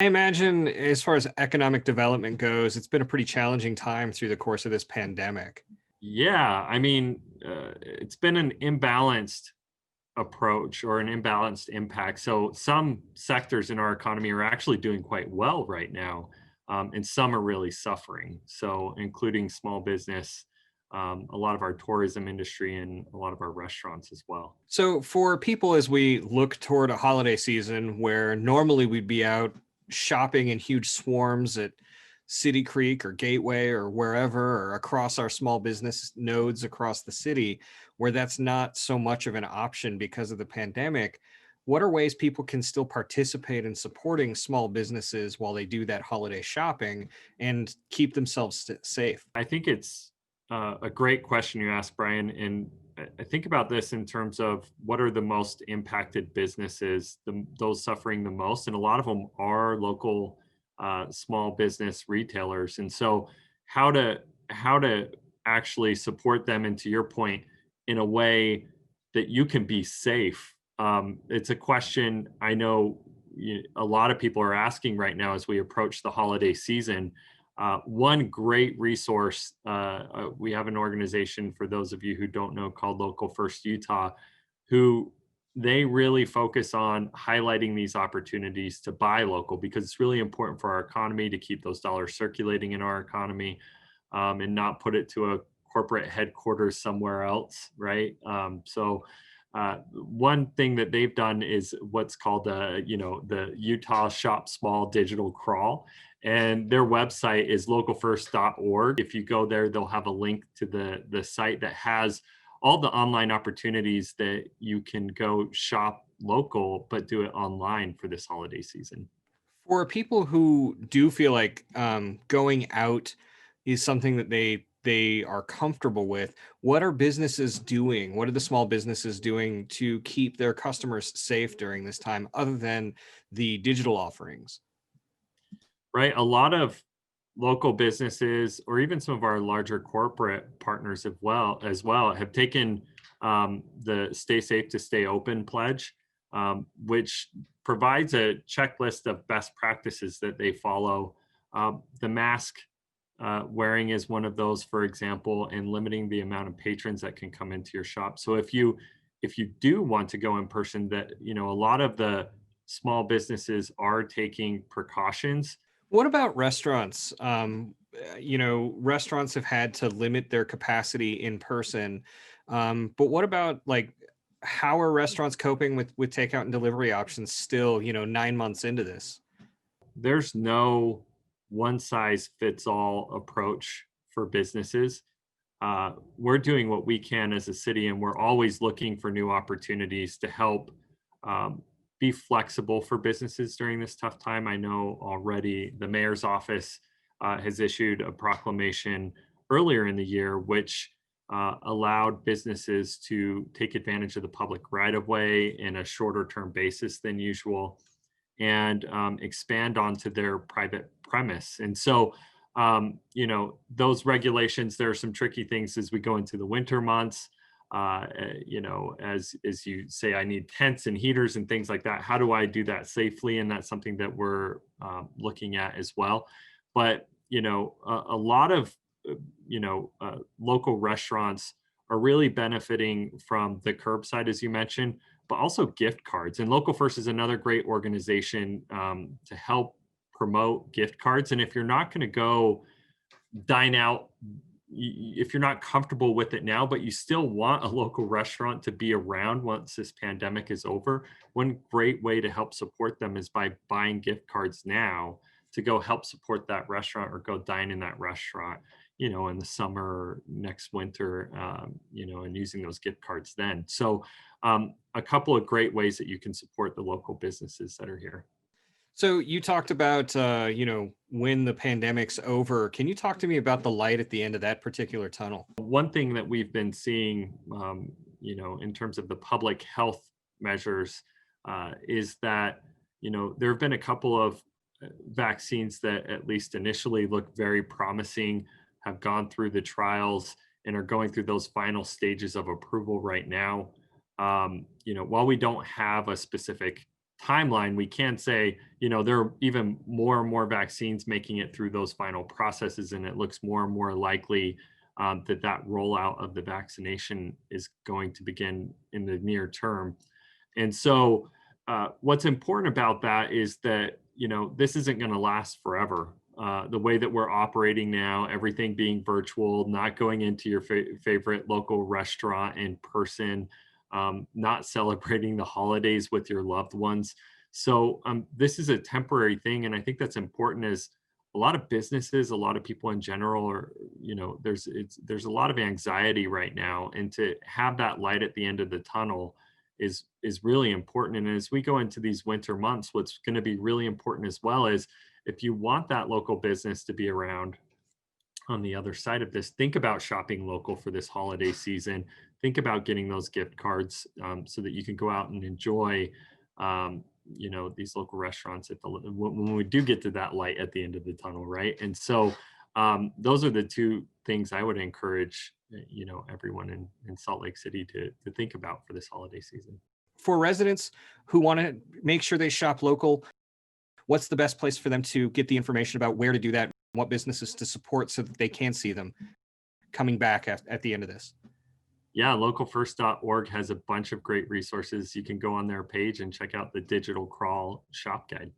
I imagine as far as economic development goes, it's been a pretty challenging time through the course of this pandemic. Yeah, I mean, it's been an imbalanced approach or an imbalanced impact. So some sectors in our economy are actually doing quite well right now, and some are really suffering. So including small business, a lot of our tourism industry, and a lot of our restaurants as well. So, for people as we look toward a holiday season where normally we'd be out shopping in huge swarms at City Creek or Gateway or wherever, or across our small business nodes across the city, where that's not so much of an option because of the pandemic, what are ways people can still participate in supporting small businesses while they do that holiday shopping and keep themselves safe? I think it's a great question you asked, Brian. And I think about this in terms of what are the most impacted businesses, those suffering the most. And a lot of them are local small business retailers. And so, how to how to actually support them, and to your point, in a way that you can be safe. It's a question I know a lot of people are asking right now as we approach the holiday season. One great resource, we have an organization, for those of you who don't know, called Local First Utah, who they really focus on highlighting these opportunities to buy local, because it's really important for our economy to keep those dollars circulating in our economy, and not put it to a corporate headquarters somewhere else, right? One thing that they've done is what's called the Utah Shop Small digital crawl, and their website is localfirst.org. If you go there, they'll have a link to the site that has all the online opportunities that you can go shop local, but do it online for this holiday season. For people who do feel like going out is something that they are comfortable with, what are businesses doing? What are the small businesses doing to keep their customers safe during this time, other than the digital offerings? Right, a lot of local businesses, or even some of our larger corporate partners as well have taken the "Stay Safe to Stay Open" pledge, which provides a checklist of best practices that they follow. The mask wearing is one of those, for example, and limiting the amount of patrons that can come into your shop. So if you do want to go in person, that a lot of the small businesses are taking precautions. What about restaurants? Restaurants have had to limit their capacity in person. But what about, like, how are restaurants coping with takeout and delivery options still, 9 months into this? There's no one size fits all approach for businesses. We're doing what we can as a city, and we're always looking for new opportunities to help um, be flexible for businesses during this tough time. I know already the mayor's office has issued a proclamation earlier in the year, which allowed businesses to take advantage of the public right of way in a shorter term basis than usual, and expand onto their private premise. And so, those regulations, there are some tricky things as we go into the winter months. As you say, I need tents and heaters and things like that. How do I do that safely? And that's something that we're looking at as well. But a lot of local restaurants are really benefiting from the curbside, as you mentioned, but also gift cards. And Local First is another great organization to help promote gift cards. And if you're not going to go dine out, if you're not comfortable with it now, but you still want a local restaurant to be around once this pandemic is over, one great way to help support them is by buying gift cards now to go help support that restaurant, or go dine in that restaurant, in the summer or next winter, and using those gift cards then. So, a couple of great ways that you can support the local businesses that are here. So you talked about, when the pandemic's over. Can you talk to me about the light at the end of that particular tunnel? One thing that we've been seeing, in terms of the public health measures, is that, there have been a couple of vaccines that, at least initially, look very promising, have gone through the trials, and are going through those final stages of approval right now. While we don't have a specific timeline, we can say, there are even more and more vaccines making it through those final processes, and it looks more and more likely that that rollout of the vaccination is going to begin in the near term. And so, what's important about that is that, this isn't going to last forever. The way that we're operating now, everything being virtual, not going into your favorite local restaurant in person, not celebrating the holidays with your loved ones. So, this is a temporary thing. And I think that's important as a lot of businesses, a lot of people in general are, there's a lot of anxiety right now. And to have that light at the end of the tunnel is really important. And as we go into these winter months, what's going to be really important as well is if you want that local business to be around on the other side of this, think about shopping local for this holiday season. Think about getting those gift cards so that you can go out and enjoy, these local restaurants at the when we do get to that light at the end of the tunnel, right? And so those are the two things I would encourage, everyone in Salt Lake City to think about for this holiday season. For residents who want to make sure they shop local, what's the best place for them to get the information about where to do that, what businesses to support so that they can see them coming back at the end of this? Yeah, localfirst.org has a bunch of great resources. You can go on their page and check out the digital crawl shop guide.